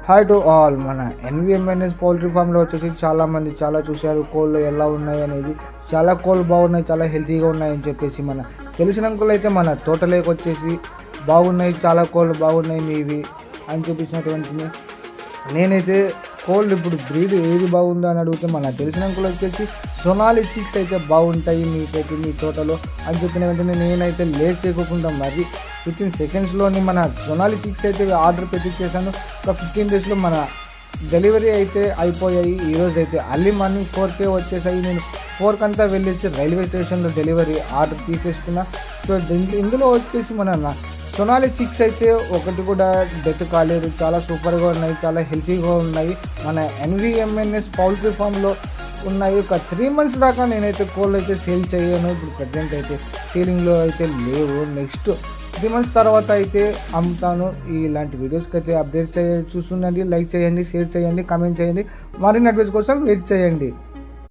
Hi to all. మన ఎన్విఎంఎన్ఎస్ poultry ఫామ్లో వచ్చేసి చాలామంది చాలా చూశారు కోళ్ళు ఎలా ఉన్నాయి అనేది. చాలా కోళ్ళు బాగున్నాయి, చాలా హెల్తీగా ఉన్నాయని చెప్పేసి మన తెలిసిన అంకుల్ అయితే మన తోటలోకి వచ్చేసి బాగున్నాయి, చాలా కోళ్ళు బాగున్నాయి మీవి అని చూపించినటువంటి నేనైతే కోళ్ళు ఇప్పుడు బ్రీడ్ ఏది బాగుందో అని అడిగితే మన తెలిసిన అంకుల్ వచ్చేసి సొనాలి చిక్స్ అయితే బాగుంటాయి మీకైతే మీ తోటలో అని చెప్పిన వెంటనే నేనైతే లేట్ చేయకుండా మరి 15 సెకండ్స్లోని మన సొనాలి చిక్స్ అయితే ఆర్డర్ పెట్టించేసాను. ఒక 15 డేస్లో మన డెలివరీ అయితే అయిపోయాయి. ఈరోజు అయితే అర్లీ మార్నింగ్ 4కే వచ్చేసాయి. నేను 4 కంతా వెళ్ళేసి రైల్వే స్టేషన్లో డెలివరీ ఆర్డర్ తీసేసుకున్నా. సో ఇందులో వచ్చేసి మన సొనాలి చిక్స్ అయితే ఒకటి కూడా డెత్ కాలేదు, చాలా సూపర్గా ఉన్నాయి, చాలా హెల్తీగా ఉన్నాయి. మన ఎన్విఎంఎన్ఎస్ పౌల్ట్రీ ఫామ్లో ఉన్నాయి. ఒక 3 months దాకా నేనైతే కోళ్ళు అయితే సేల్ చేయను. ఇప్పుడు ప్రజెంట్ అయితే సేలింగ్లో అయితే లేవు. నెక్స్ట్ 3 months తర్వాత అయితే అమ్ముతాను. ఇలాంటి వీడియోస్కి అయితే అప్డేట్ చూస్తుండండి, లైక్ చేయండి, షేర్ చేయండి, కామెంట్ చేయండి. మరిన్ని అప్డేట్స్ కోసం వెయిట్ చేయండి.